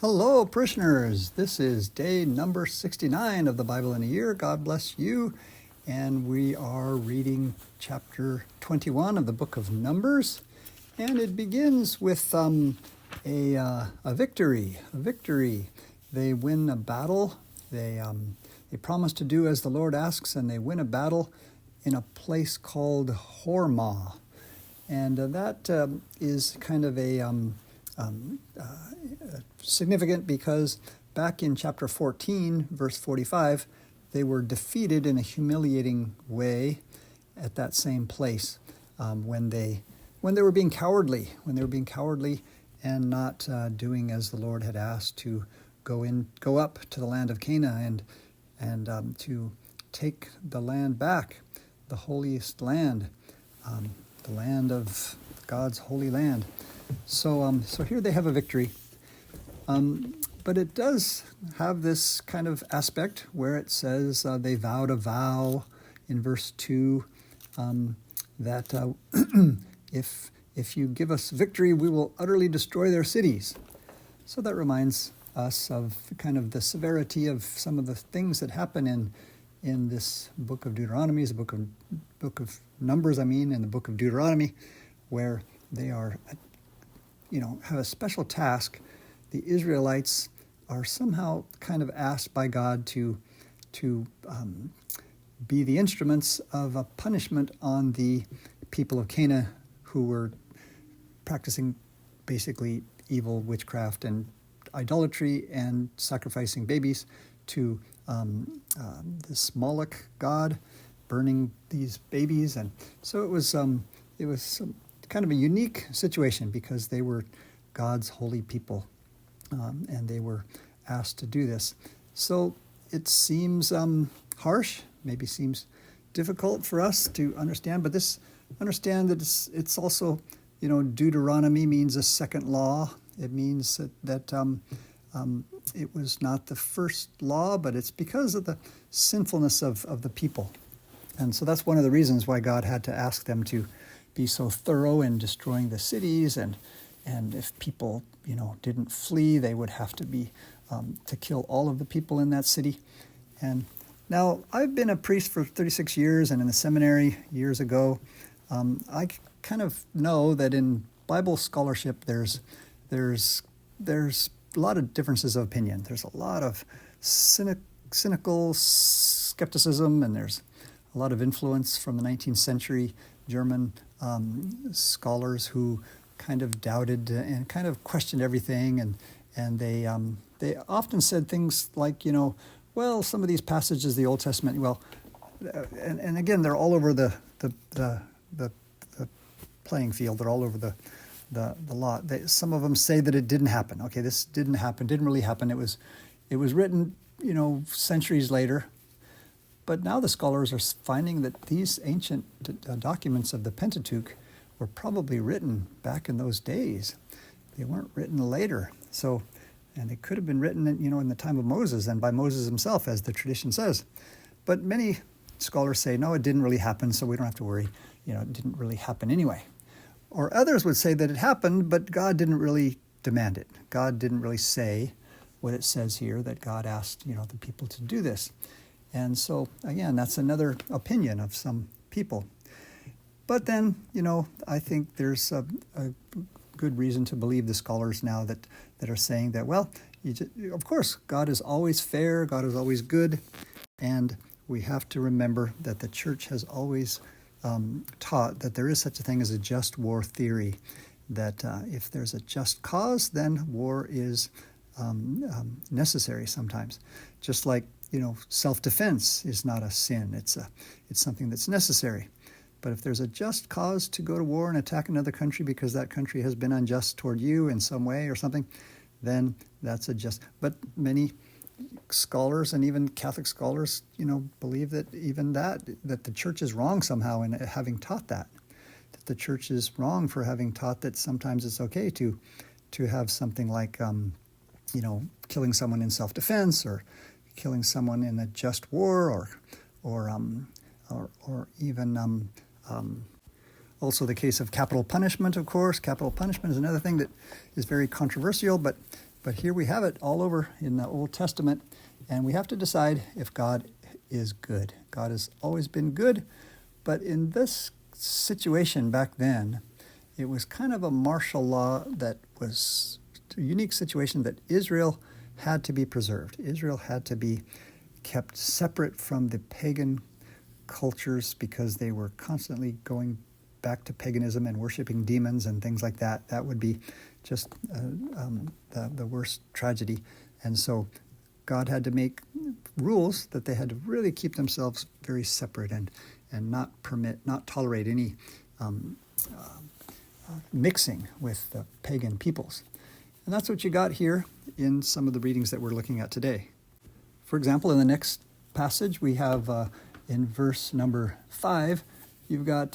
Hello, parishioners. This is day number 69 of the Bible in a Year. God bless you. And we are reading chapter 21 of the book of Numbers. And it begins with a victory. A victory. They win a battle. They promise to do as the Lord asks, and they win a battle in a place called Hormah. And that is kind of significant because back in chapter 14, verse 45, they were defeated in a humiliating way at that same place when they were being cowardly, and not doing as the Lord had asked to go up to the land of Canaan and to take the land back, the holiest land, the land of God's holy land. So here they have a victory. But it does have this kind of aspect where it says they vowed a vow in verse 2 that if you give us victory, we will utterly destroy their cities. So that reminds us of kind of the severity of some of the things that happen in this book of Deuteronomy, the book of Numbers, in the book of Deuteronomy, where they are, have a special task. The Israelites are somehow kind of asked by God to be the instruments of a punishment on the people of Canaan who were practicing basically evil witchcraft and idolatry and sacrificing babies to this Moloch god, burning these babies. And so it was kind of a unique situation because they were God's holy people. And they were asked to do this. So it seems harsh, maybe seems difficult for us to understand, but understand that it's also, Deuteronomy means a second law. It means that it was not the first law, but it's because of the sinfulness of the people. And so that's one of the reasons why God had to ask them to be so thorough in destroying the cities, and if people, didn't flee, they would have to be to kill all of the people in that city. And now I've been a priest for 36 years, and in the seminary years ago, I kind of know that in Bible scholarship there's a lot of differences of opinion. There's a lot of cynical skepticism, and there's a lot of influence from the 19th century German scholars who kind of doubted and kind of questioned everything, and they often said things like, some of these passages of the Old Testament, and again, they're all over the playing field. They're all over the law. Some of them say that it didn't happen. Okay, this didn't happen. Didn't really happen. It was written, centuries later. But now the scholars are finding that these ancient documents of the Pentateuch were probably written back in those days. They weren't written later. So, and they could have been written, in the time of Moses and by Moses himself, as the tradition says. But many scholars say, no, it didn't really happen, so we don't have to worry. It didn't really happen anyway. Or others would say that it happened, but God didn't really demand it. God didn't really say what it says here, that God asked, the people to do this. And so, again, that's another opinion of some people. But then, I think there's a good reason to believe the scholars now that are saying that, of course, God is always fair, God is always good, and we have to remember that the church has always taught that there is such a thing as a just war theory, that if there's a just cause, then war is necessary sometimes. Just like, self-defense is not a sin, it's something that's necessary. But if there's a just cause to go to war and attack another country because that country has been unjust toward you in some way or something, then that's a just. But many scholars and even Catholic scholars, believe that even that the church is wrong somehow in having taught that the church is wrong for having taught that sometimes it's okay to have something like, killing someone in self-defense or killing someone in a just war or even also the case of capital punishment, of course. Capital punishment is another thing that is very controversial, but But here we have it all over in the Old Testament, and we have to decide if God is good. God has always been good, but in this situation back then, it was kind of a martial law that was a unique situation that Israel had to be preserved. Israel had to be kept separate from the pagan cultures because they were constantly going back to paganism and worshiping demons and things like that. That would be just the worst tragedy. And so God had to make rules that they had to really keep themselves very separate and not tolerate any mixing with the pagan peoples. And that's what you got here in some of the readings that we're looking at today. For example, in the next passage, we have in verse number 5, you've got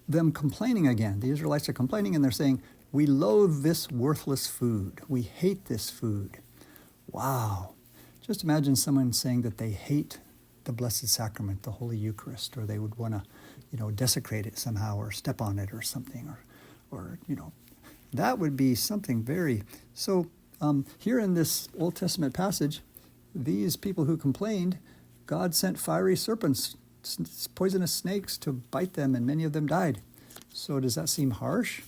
them complaining again. The Israelites are complaining and they're saying, "We loathe this worthless food. We hate this food." Wow. Just imagine someone saying that they hate the Blessed Sacrament, the Holy Eucharist, or they would want to, desecrate it somehow or step on it or something, or that would be something very... So here in this Old Testament passage, these people who complained, God sent fiery serpents, poisonous snakes to bite them, and many of them died. So does that seem harsh?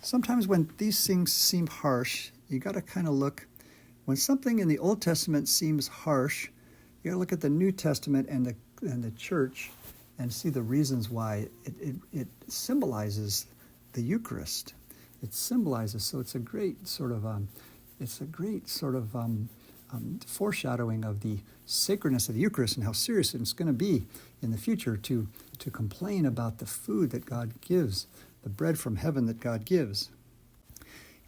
Sometimes when these things seem harsh, you got to kind of look. When something in the Old Testament seems harsh, you got to look at the New Testament and the church and see the reasons why. It symbolizes the Eucharist. It symbolizes. So it's a great sort of foreshadowing of the sacredness of the Eucharist and how serious it's going to be in the future to complain about the food that God gives, the bread from heaven that God gives.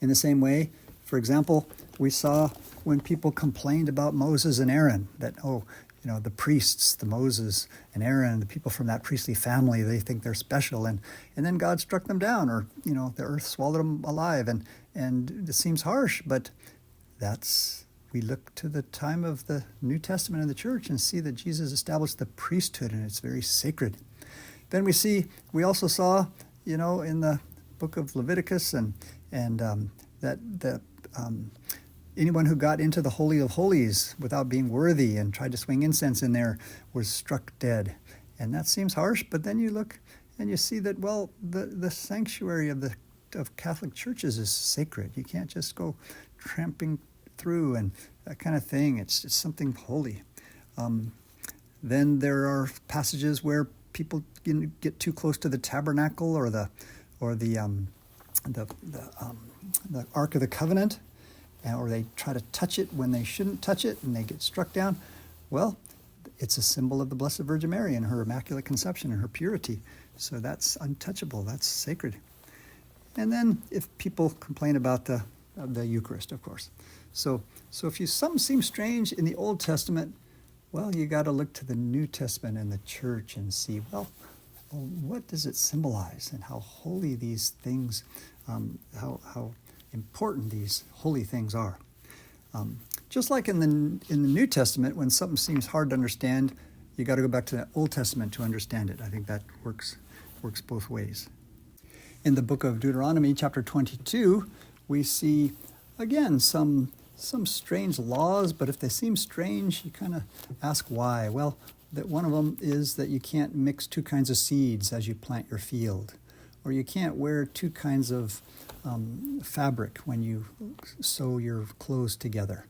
In the same way, for example, we saw when people complained about Moses and Aaron that, the priests, the Moses and Aaron, the people from that priestly family, they think they're special. And then God struck them down, or, the earth swallowed them alive. And it seems harsh, but we look to the time of the New Testament and the church and see that Jesus established the priesthood, and it's very sacred. Then we also saw, in the book of Leviticus and that anyone who got into the Holy of Holies without being worthy and tried to swing incense in there was struck dead. And that seems harsh, but then you look and you see that, the sanctuary of Catholic churches is sacred. You can't just go tramping through and that kind of thing. It's something holy. Then there are passages where people get too close to the tabernacle or the Ark of the Covenant, or they try to touch it when they shouldn't touch it and they get struck down. Well, it's a symbol of the Blessed Virgin Mary and her Immaculate Conception and her purity. So that's untouchable. That's sacred. And then if people complain about the Eucharist, of course. So if something seems strange in the Old Testament, you got to look to the New Testament and the church and see, what does it symbolize and how holy these things, how important these holy things are. Just like in the New Testament, when something seems hard to understand, you got to go back to the Old Testament to understand it. I think that works both ways. In the book of Deuteronomy, chapter 22, we see, again, some strange laws, but if they seem strange, you kind of ask why. Well, that one of them is that you can't mix two kinds of seeds as you plant your field, or you can't wear two kinds of fabric when you sew your clothes together.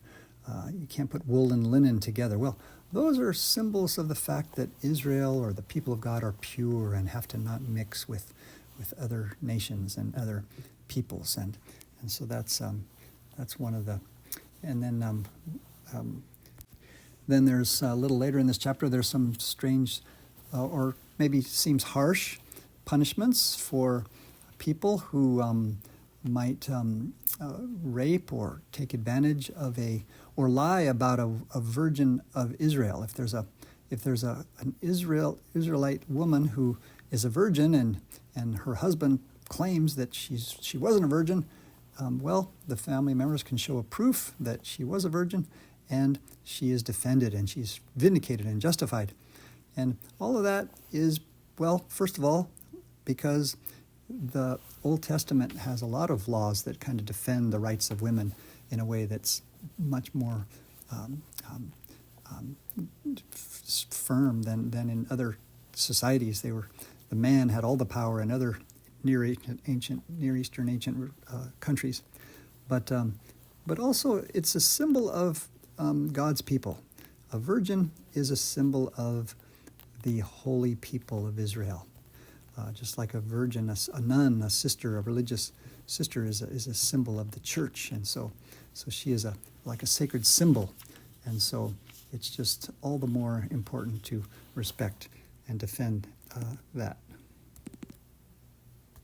You can't put wool and linen together. Well, those are symbols of the fact that Israel or the people of God are pure and have to not mix with other nations and other peoples, and so that's one of the. And then there's a little later in this chapter, there's some strange, or maybe seems harsh, punishments for people who might rape or take advantage of or lie about a virgin of Israel. If there's an Israelite woman who is a virgin and her husband claims that she wasn't a virgin, the family members can show a proof that she was a virgin, and she is defended and she's vindicated and justified. And all of that is, first of all, because the Old Testament has a lot of laws that kind of defend the rights of women in a way that's much more firm than in other societies. The man had all the power in other Near Eastern ancient countries, but also it's a symbol of God's people. A virgin is a symbol of the holy people of Israel. Just like a virgin, a nun, a sister, a religious sister is a symbol of the church, and so she is like a sacred symbol, and so it's just all the more important to respect and defend that.